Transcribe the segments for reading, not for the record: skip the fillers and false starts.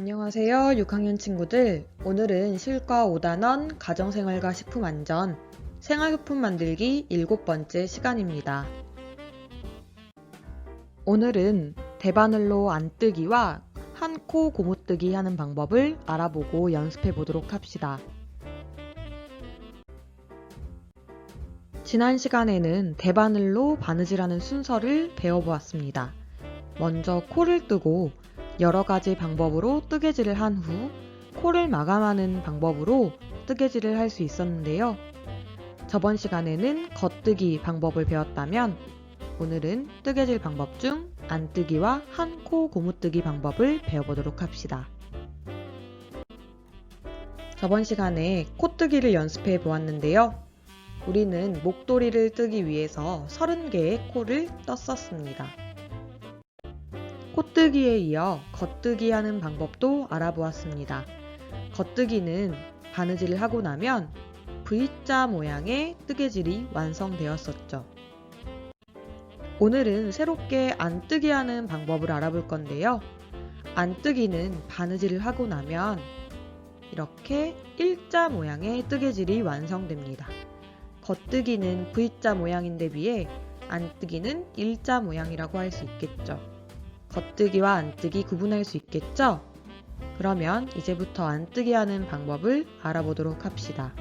안녕하세요, 6학년 친구들. 오늘은 실과 5단원 가정생활과 식품안전 생활소품 만들기 7번째 시간입니다. 오늘은 대바늘로 안뜨기와 한 코 고무뜨기 하는 방법을 알아보고 연습해 보도록 합시다. 지난 시간에는 대바늘로 바느질하는 순서를 배워보았습니다. 먼저 코를 뜨고 여러 가지 방법으로 뜨개질을 한 후 코를 마감하는 방법으로 뜨개질을 할 수 있었는데요. 저번 시간에는 겉뜨기 방법을 배웠다면 오늘은 뜨개질 방법 중 안뜨기와 한 코 고무뜨기 방법을 배워보도록 합시다. 저번 시간에 코뜨기를 연습해 보았는데요. 우리는 목도리를 뜨기 위해서 30개의 코를 떴었습니다. 코뜨기에 이어 겉뜨기 하는 방법도 알아보았습니다. 겉뜨기는 바느질을 하고 나면 V자 모양의 뜨개질이 완성되었었죠. 오늘은 새롭게 안뜨기 하는 방법을 알아볼 건데요. 안뜨기는 바느질을 하고 나면 이렇게 일자 모양의 뜨개질이 완성됩니다. 겉뜨기는 V자 모양인데 비해 안뜨기는 일자 모양이라고 할 수 있겠죠. 겉뜨기와 안뜨기 구분할 수 있겠죠? 그러면 이제부터 안뜨기 하는 방법을 알아보도록 합시다.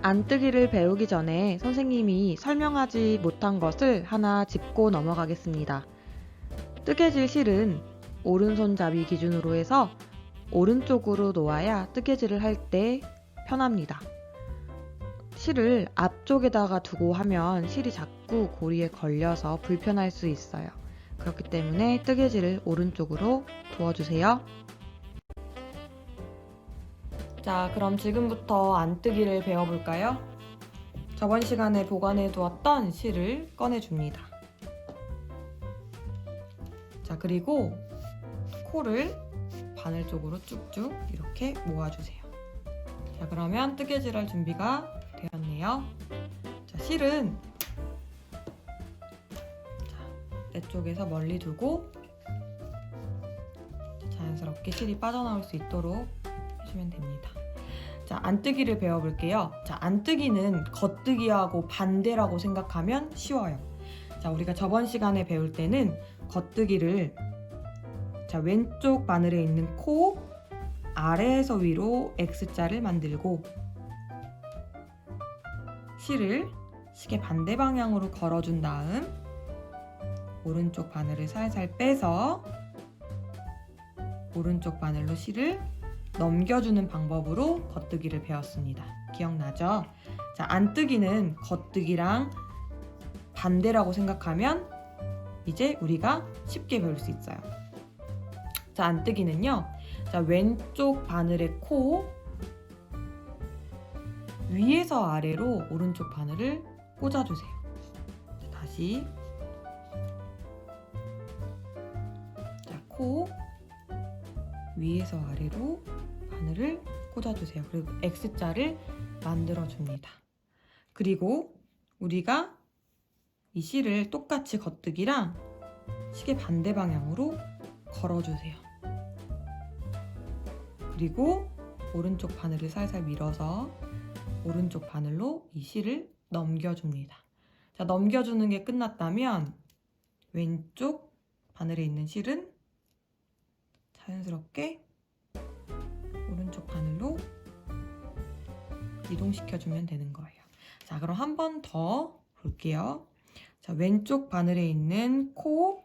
안뜨기를 배우기 전에 선생님이 설명하지 못한 것을 하나 짚고 넘어가겠습니다. 뜨개질 실은 오른손잡이 기준으로 해서 오른쪽으로 놓아야 뜨개질을 할 때 편합니다. 실을 앞쪽에다가 두고 하면 실이 자꾸 고리에 걸려서 불편할 수 있어요. 그렇기 때문에 뜨개질을 오른쪽으로 두어주세요. 자, 그럼 지금부터 안뜨기를 배워볼까요? 저번 시간에 보관해 두었던 실을 꺼내줍니다. 자, 그리고 코를 바늘 쪽으로 쭉쭉 이렇게 모아주세요. 자, 그러면 뜨개질할 준비가 되었네요. 자, 실은 내 쪽에서 멀리 두고 자연스럽게 실이 빠져나올 수 있도록 해주면 됩니다. 자, 안뜨기를 배워볼게요. 자, 안뜨기는 겉뜨기하고 반대라고 생각하면 쉬워요. 자, 우리가 저번 시간에 배울 때는 겉뜨기를 자, 왼쪽 바늘에 있는 코 아래에서 위로 X자를 만들고 실을 시계 반대 방향으로 걸어준 다음 오른쪽 바늘을 살살 빼서 오른쪽 바늘로 실을 넘겨주는 방법으로 겉뜨기를 배웠습니다. 기억나죠? 자, 안뜨기는 겉뜨기랑 반대라고 생각하면 이제 우리가 쉽게 배울 수 있어요. 자, 안뜨기는요. 자, 왼쪽 바늘의 코 위에서 아래로 오른쪽 바늘을 꽂아주세요. 자, 다시 자, 코 위에서 아래로 바늘을 꽂아주세요. 그리고 X자를 만들어줍니다. 그리고 우리가 이 실을 똑같이 겉뜨기랑 시계 반대 방향으로 걸어주세요. 그리고 오른쪽 바늘을 살살 밀어서 오른쪽 바늘로 이 실을 넘겨줍니다. 자, 넘겨주는 게 끝났다면 왼쪽 바늘에 있는 실은 자연스럽게 오른쪽 바늘로 이동시켜주면 되는 거예요. 자, 그럼 한 번 더 볼게요. 자, 왼쪽 바늘에 있는 코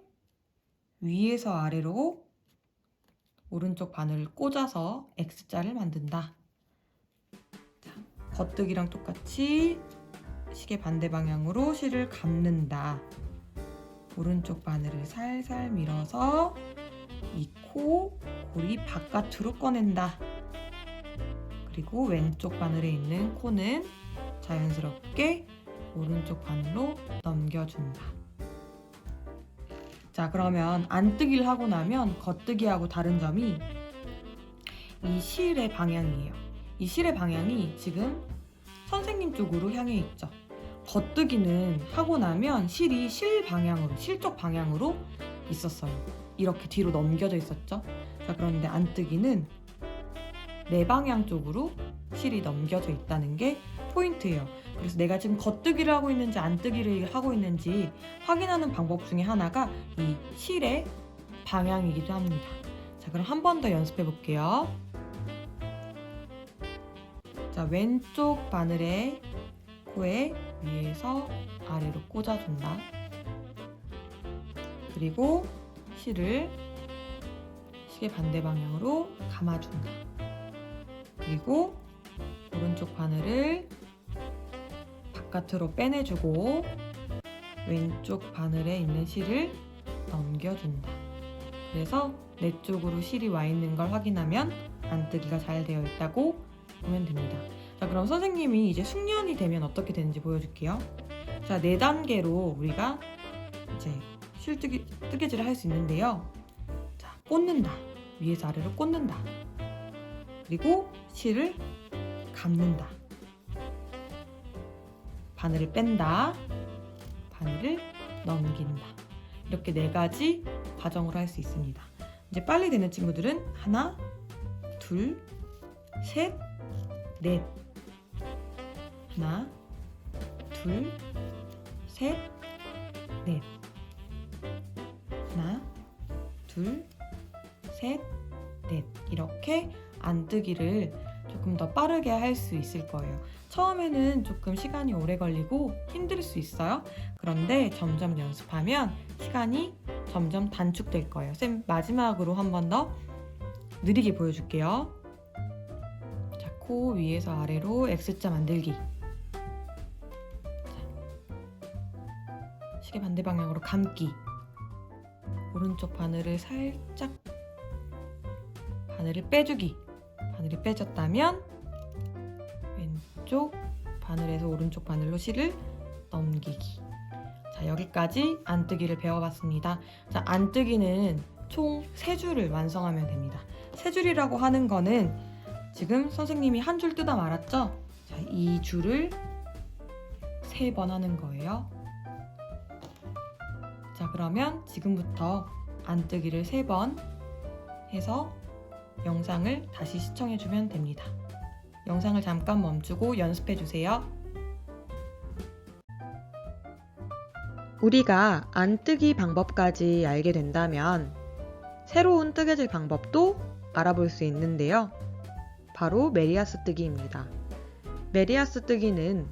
위에서 아래로 오른쪽 바늘을 꽂아서 X자를 만든다. 자, 겉뜨기랑 똑같이 시계 반대 방향으로 실을 감는다. 오른쪽 바늘을 살살 밀어서 이 코 고리 바깥으로 꺼낸다. 그리고 왼쪽 바늘에 있는 코는 자연스럽게 오른쪽 바늘로 넘겨준다. 자, 그러면 안뜨기를 하고 나면 겉뜨기하고 다른 점이 이 실의 방향이에요. 이 실의 방향이 지금 선생님 쪽으로 향해 있죠. 겉뜨기는 하고 나면 실이 실 쪽 방향으로 있었어요. 이렇게 뒤로 넘겨져 있었죠. 자, 그런데 안뜨기는 내 방향 쪽으로 실이 넘겨져 있다는 게 포인트예요. 그래서 내가 지금 겉뜨기를 하고 있는지 안뜨기를 하고 있는지 확인하는 방법 중에 하나가 이 실의 방향이기도 합니다. 자, 그럼 한 번 더 연습해 볼게요. 자, 왼쪽 바늘에 코에 위에서 아래로 꽂아준다. 그리고 실을 시계 반대 방향으로 감아준다. 그리고 오른쪽 바늘을 바깥으로 빼내주고 왼쪽 바늘에 있는 실을 넘겨준다. 그래서 내 쪽으로 실이 와 있는 걸 확인하면 안뜨기가 잘 되어 있다고 보면 됩니다. 자, 그럼 선생님이 이제 숙련이 되면 어떻게 되는지 보여줄게요. 자, 4단계로 우리가 이제 뜨개질을 할 수 있는데요. 자, 꽂는다. 위에서 아래로 꽂는다. 그리고 실을 감는다. 바늘을 뺀다. 바늘을 넘긴다. 이렇게 4가지 과정으로 할 수 있습니다. 이제 빨리 되는 친구들은 하나, 둘, 셋, 넷. 하나, 둘, 셋, 넷. 하나, 둘, 셋, 넷. 이렇게 안뜨기를 조금 더 빠르게 할 수 있을 거예요. 처음에는 조금 시간이 오래 걸리고 힘들 수 있어요. 그런데 점점 연습하면 시간이 점점 단축될 거예요. 쌤 마지막으로 한 번 더 느리게 보여줄게요. 자, 코 위에서 아래로 X자 만들기. 자, 시계 반대 방향으로 감기. 오른쪽 바늘을 살짝 바늘을 빼주기. 바늘이 빼졌다면 왼쪽 바늘에서 오른쪽 바늘로 실을 넘기기. 자, 여기까지 안뜨기를 배워봤습니다. 자, 안뜨기는 총 3줄을 완성하면 됩니다. 3줄이라고 하는 거는 지금 선생님이 한 줄 뜯어 말았죠? 자, 이 줄을 3번 하는 거예요. 자, 그러면 지금부터 안뜨기를 3번 해서 영상을 다시 시청해주면 됩니다. 영상을 잠깐 멈추고 연습해주세요. 우리가 안뜨기 방법까지 알게 된다면 새로운 뜨개질 방법도 알아볼 수 있는데요. 바로 메리아스 뜨기입니다. 메리아스 뜨기는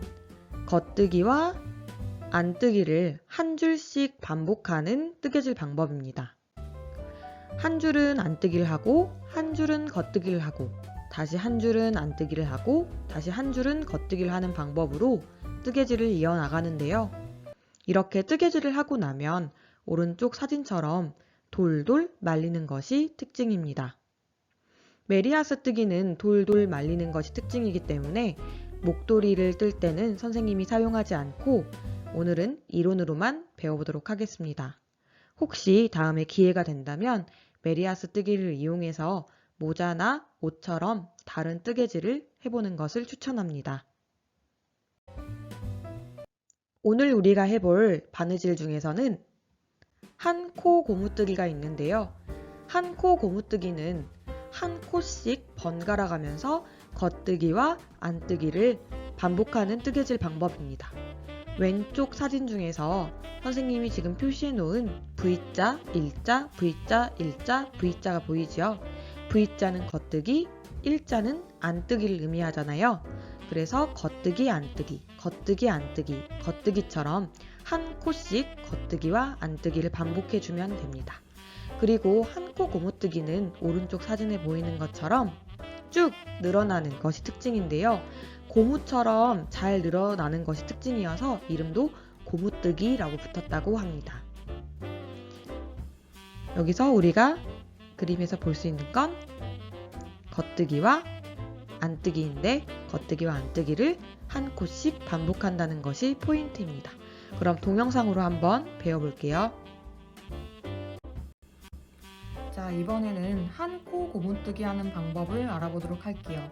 겉뜨기와 안뜨기를 한 줄씩 반복하는 뜨개질 방법입니다. 한 줄은 안뜨기를 하고 한 줄은 겉뜨기를 하고 다시 한 줄은 안뜨기를 하고 다시 한 줄은 겉뜨기를 하는 방법으로 뜨개질을 이어나가는데요. 이렇게 뜨개질을 하고 나면 오른쪽 사진처럼 돌돌 말리는 것이 특징입니다. 메리아스 뜨기는 돌돌 말리는 것이 특징이기 때문에 목도리를 뜰 때는 선생님이 사용하지 않고 오늘은 이론으로만 배워보도록 하겠습니다. 혹시 다음에 기회가 된다면 메리아스 뜨기를 이용해서 모자나 옷처럼 다른 뜨개질을 해보는 것을 추천합니다. 오늘 우리가 해볼 바느질 중에서는 한 코 고무뜨기가 있는데요. 한 코 고무뜨기는 한 코씩 번갈아 가면서 겉뜨기와 안뜨기를 반복하는 뜨개질 방법입니다. 왼쪽 사진 중에서 선생님이 지금 표시해 놓은 V자, 일자, V자, 일자, V자가 보이죠? V자는 겉뜨기, 일자는 안뜨기를 의미하잖아요. 그래서 겉뜨기, 안뜨기, 겉뜨기, 안뜨기, 겉뜨기처럼 한 코씩 겉뜨기와 안뜨기를 반복해주면 됩니다. 그리고 한 코 고무뜨기는 오른쪽 사진에 보이는 것처럼 쭉 늘어나는 것이 특징인데요. 고무처럼 잘 늘어나는 것이 특징이어서 이름도 고무뜨기라고 붙었다고 합니다. 여기서 우리가 그림에서 볼 수 있는 건 겉뜨기와 안뜨기인데 겉뜨기와 안뜨기를 한 코씩 반복한다는 것이 포인트입니다. 그럼 동영상으로 한번 배워볼게요. 자, 이번에는 한 코 고무뜨기 하는 방법을 알아보도록 할게요.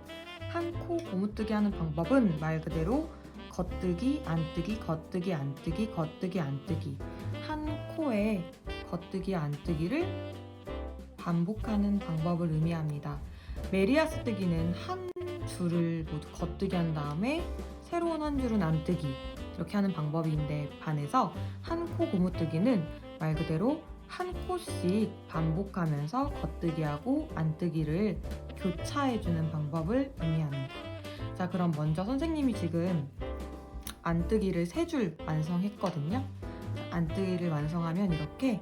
한 코 고무뜨기 하는 방법은 말 그대로 겉뜨기, 안뜨기, 겉뜨기, 안뜨기, 겉뜨기, 안뜨기. 한 코에 겉뜨기, 안뜨기를 반복하는 방법을 의미합니다. 메리아스 뜨기는 한 줄을 모두 겉뜨기 한 다음에 새로운 한 줄은 안뜨기 이렇게 하는 방법인데 반해서 한 코 고무뜨기는 말 그대로 한 코씩 반복하면서 겉뜨기하고 안뜨기를 교차해주는 방법을 의미합니다. 자, 그럼 먼저 선생님이 지금 안뜨기를 3줄 완성했거든요. 안뜨기를 완성하면 이렇게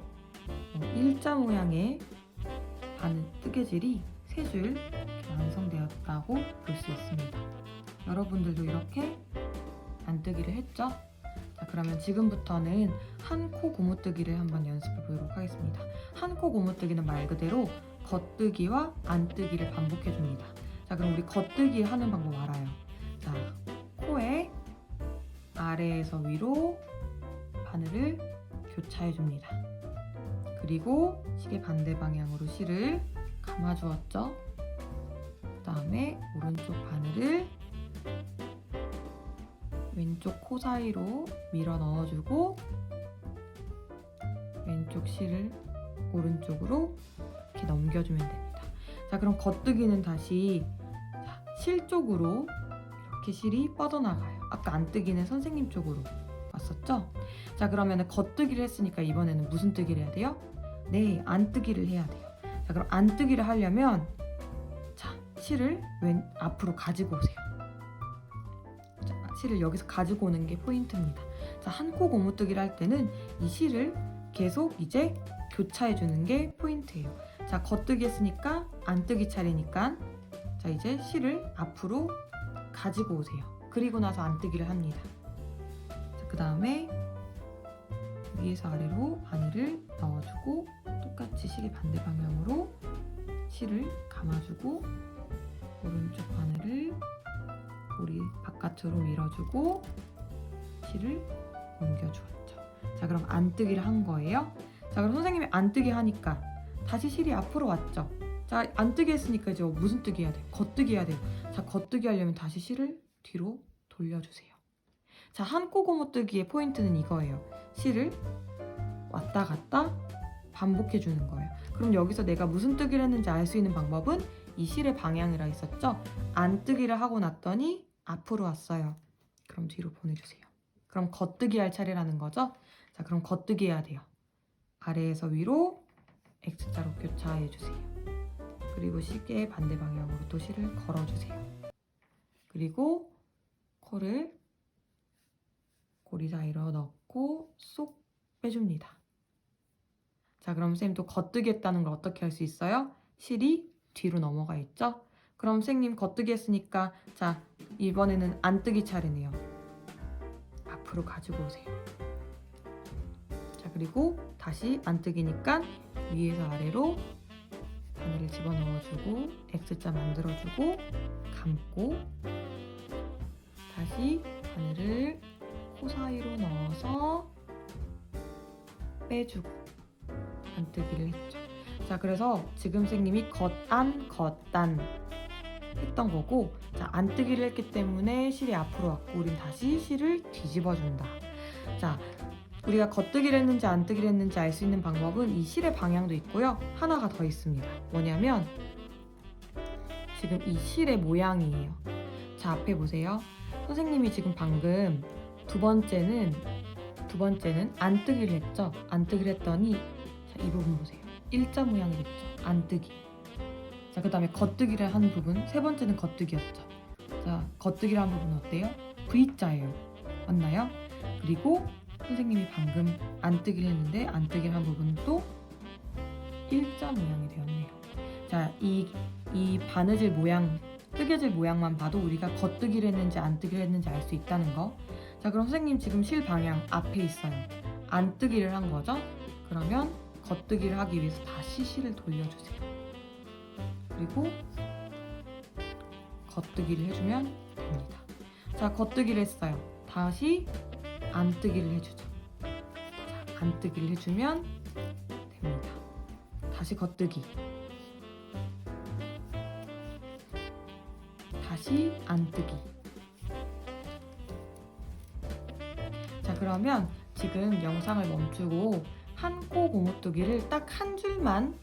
일자 모양의 뜨개질이 3줄 완성되었다고 볼 수 있습니다. 여러분들도 이렇게 안뜨기를 했죠? 자, 그러면 지금부터는 한 코 고무뜨기를 한번 연습해 보도록 하겠습니다. 한 코 고무뜨기는 말 그대로 겉뜨기와 안뜨기를 반복해 줍니다. 자, 그럼 우리 겉뜨기 하는 방법 알아요. 자, 코에 아래에서 위로 바늘을 교차해 줍니다. 그리고 시계 반대 방향으로 실을 감아 주었죠. 그 다음에 오른쪽 바늘을 왼쪽 코 사이로 밀어 넣어주고 왼쪽 실을 오른쪽으로 이렇게 넘겨주면 됩니다. 자, 그럼 겉뜨기는 다시 실 쪽으로 이렇게 실이 뻗어나가요. 아까 안뜨기는 선생님 쪽으로 왔었죠? 자, 그러면 겉뜨기를 했으니까 이번에는 무슨 뜨기를 해야 돼요? 네, 안뜨기를 해야 돼요. 자, 그럼 안뜨기를 하려면 자, 실을 앞으로 가지고 오세요. 자, 실을 여기서 가지고 오는 게 포인트입니다. 자, 한 코 고무뜨기를 할 때는 이 실을 계속 이제 교차해 주는 게 포인트예요. 자, 겉뜨기 했으니까 안뜨기 차례니까 자, 이제 실을 앞으로 가지고 오세요. 그리고 나서 안뜨기를 합니다. 자, 그 다음에 위에서 아래로 바늘을 넣어주고 똑같이 시계 반대 방향으로 실을 감아주고 오른쪽 바늘을 우리 바깥으로 밀어주고 실을 옮겨주었죠. 자, 그럼 안뜨기를 한 거예요. 자, 그럼 선생님이 안뜨기 하니까 다시 실이 앞으로 왔죠. 자, 안뜨기 했으니까 이제 무슨 뜨기 해야 돼요? 겉뜨기 해야 돼요. 자, 겉뜨기 하려면 다시 실을 뒤로 돌려주세요. 자, 한 코 고무뜨기의 포인트는 이거예요. 실을 왔다 갔다 반복해 주는 거예요. 그럼 여기서 내가 무슨 뜨기를 했는지 알 수 있는 방법은 이 실의 방향이라 했었죠? 안뜨기를 하고 났더니 앞으로 왔어요. 그럼 뒤로 보내주세요. 그럼 겉뜨기 할 차례라는 거죠? 자, 그럼 겉뜨기 해야 돼요. 아래에서 위로 X자로 교차해 주세요. 그리고 시계 반대 방향으로 또 실을 걸어주세요. 그리고 코를 고리 사이로 넣고 쏙 빼줍니다. 자, 그럼 선생님 또 겉뜨기 했다는 걸 어떻게 할 수 있어요? 실이 뒤로 넘어가 있죠? 그럼 선생님 겉뜨기 했으니까 자, 이번에는 안뜨기 차례네요. 앞으로 가지고 오세요. 자, 그리고 다시 안뜨기니까 위에서 아래로 바늘을 집어넣어주고 X자 만들어주고 감고 다시 바늘을 코 사이로 넣어서 빼주고 안뜨기를 했죠. 자, 그래서 지금 선생님이 겉안 겉단 했던 거고, 자, 안뜨기를 했기 때문에 실이 앞으로 왔고 우린 다시 실을 뒤집어준다. 자, 우리가 겉뜨기를 했는지 안뜨기를 했는지 알 수 있는 방법은 이 실의 방향도 있고요. 하나가 더 있습니다. 뭐냐면 지금 이 실의 모양이에요. 자, 앞에 보세요. 선생님이 지금 방금 두 번째는 안뜨기를 했죠. 안뜨기를 했더니 자, 이 부분 보세요. 일자 모양이 됐죠. 안뜨기. 자, 그 다음에 겉뜨기를 한 부분, 세 번째는 겉뜨기였죠. 자, 겉뜨기를 한 부분은 어때요? V자예요. 맞나요? 그리고 선생님이 방금 안뜨기를 했는데 안뜨기를 한 부분은 또 일자 모양이 되었네요. 자, 이 바느질 모양, 뜨개질 모양만 봐도 우리가 겉뜨기를 했는지 안뜨기를 했는지 알 수 있다는 거. 자, 그럼 선생님 지금 실 방향 앞에 있어요. 안뜨기를 한 거죠? 그러면 겉뜨기를 하기 위해서 다시 실을 돌려주세요. 그리고 겉뜨기를 해주면 됩니다. 자, 겉뜨기를 했어요. 다시 안뜨기를 해주죠. 자, 안뜨기를 해주면 됩니다. 다시 겉뜨기. 다시 안뜨기. 자, 그러면 지금 영상을 멈추고 한 코 고무뜨기를 딱 한 줄만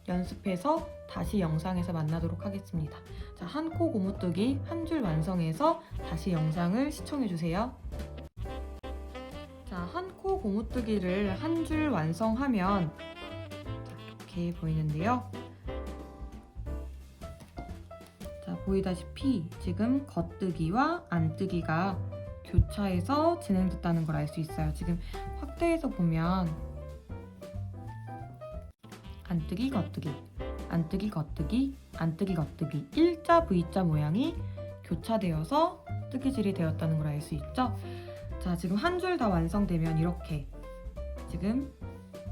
연습해서 다시 영상에서 만나도록 하겠습니다. 자, 한 코 고무뜨기 한 줄 완성해서 다시 영상을 시청해주세요. 자, 한 코 고무뜨기를 한 줄 완성하면 이렇게 보이는데요. 자, 보이다시피 지금 겉뜨기와 안뜨기가 교차해서 진행됐다는 걸 알 수 있어요. 지금 확대해서 보면 안뜨기, 겉뜨기, 안뜨기, 겉뜨기, 안뜨기, 겉뜨기 일자 V자 모양이 교차되어서 뜨개질이 되었다는 걸 알 수 있죠. 자, 지금 한 줄 다 완성되면 이렇게 지금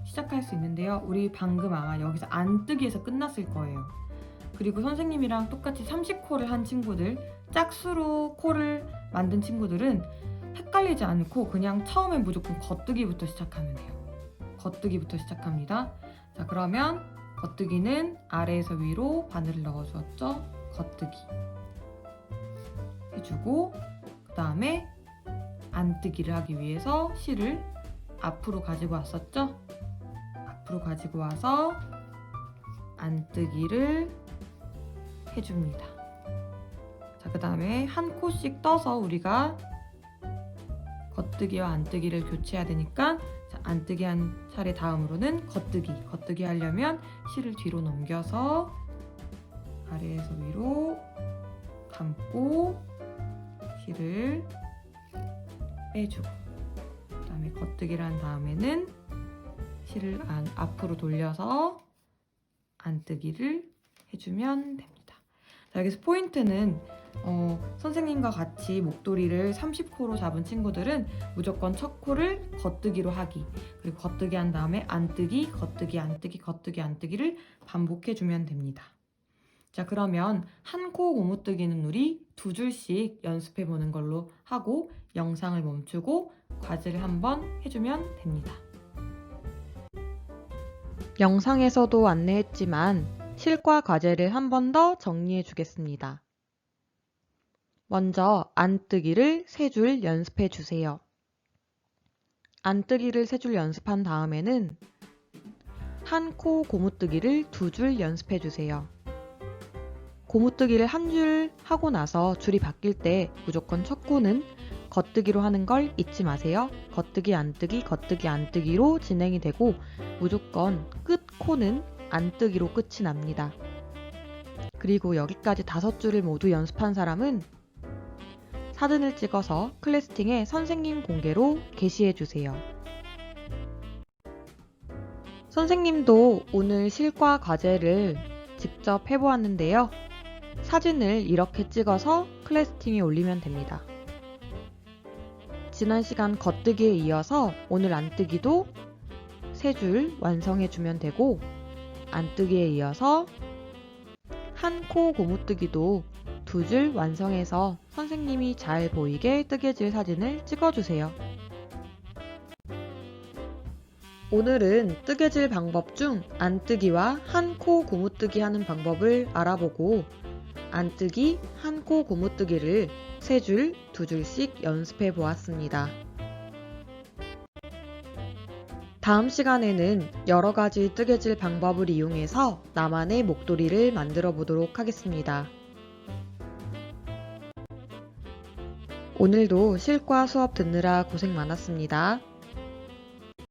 시작할 수 있는데요. 우리 방금 아마 여기서 안뜨기에서 끝났을 거예요. 그리고 선생님이랑 똑같이 30코를 한 친구들, 짝수로 코를 만든 친구들은 헷갈리지 않고 그냥 처음엔 무조건 겉뜨기부터 시작하면 돼요. 겉뜨기부터 시작합니다. 자, 그러면 겉뜨기는 아래에서 위로 바늘을 넣어주었죠. 겉뜨기 해주고, 그 다음에 안뜨기를 하기 위해서 실을 앞으로 가지고 왔었죠. 앞으로 가지고 와서 안뜨기를 해줍니다. 자, 그 다음에 한 코씩 떠서 우리가 겉뜨기와 안뜨기를 교체해야 되니까, 자, 안뜨기 한 차례 다음으로는 겉뜨기 하려면 실을 뒤로 넘겨서 아래에서 위로 감고 실을 빼주고, 그 다음에 겉뜨기를 한 다음에는 실을 앞으로 돌려서 안뜨기를 해주면 됩니다. 자, 여기서 포인트는 선생님과 같이 목도리를 30코로 잡은 친구들은 무조건 첫 코를 겉뜨기로 하기, 그리고 겉뜨기 한 다음에 안뜨기, 겉뜨기, 안뜨기, 겉뜨기, 안뜨기를 반복해주면 됩니다. 자, 그러면 한 코 고무뜨기는 우리 두 줄씩 연습해보는 걸로 하고 영상을 멈추고 과제를 한번 해주면 됩니다. 영상에서도 안내했지만 실과 과제를 한 번 더 정리해 주겠습니다. 먼저 안뜨기를 3줄 연습해 주세요. 안뜨기를 3줄 연습한 다음에는 한 코 고무뜨기를 2줄 연습해 주세요. 고무뜨기를 한 줄 하고 나서 줄이 바뀔 때 무조건 첫 코는 겉뜨기로 하는 걸 잊지 마세요. 겉뜨기, 안뜨기, 겉뜨기, 안뜨기로 진행이 되고 무조건 끝 코는 안뜨기로 끝이 납니다. 그리고 여기까지 5줄을 모두 연습한 사람은 사진을 찍어서 클래스팅에 선생님 공개로 게시해주세요. 선생님도 오늘 실과 과제를 직접 해보았는데요. 사진을 이렇게 찍어서 클래스팅에 올리면 됩니다. 지난 시간 겉뜨기에 이어서 오늘 안뜨기도 3줄 완성해주면 되고, 안뜨기에 이어서 한 코 고무뜨기도 2줄 완성해서 선생님이 잘 보이게 뜨개질 사진을 찍어주세요. 오늘은 뜨개질 방법 중 안뜨기와 한 코 고무뜨기 하는 방법을 알아보고 안뜨기, 한 코 고무뜨기를 3줄, 2줄씩 연습해 보았습니다. 다음 시간에는 여러 가지 뜨개질 방법을 이용해서 나만의 목도리를 만들어 보도록 하겠습니다. 오늘도 실과 수업 듣느라 고생 많았습니다.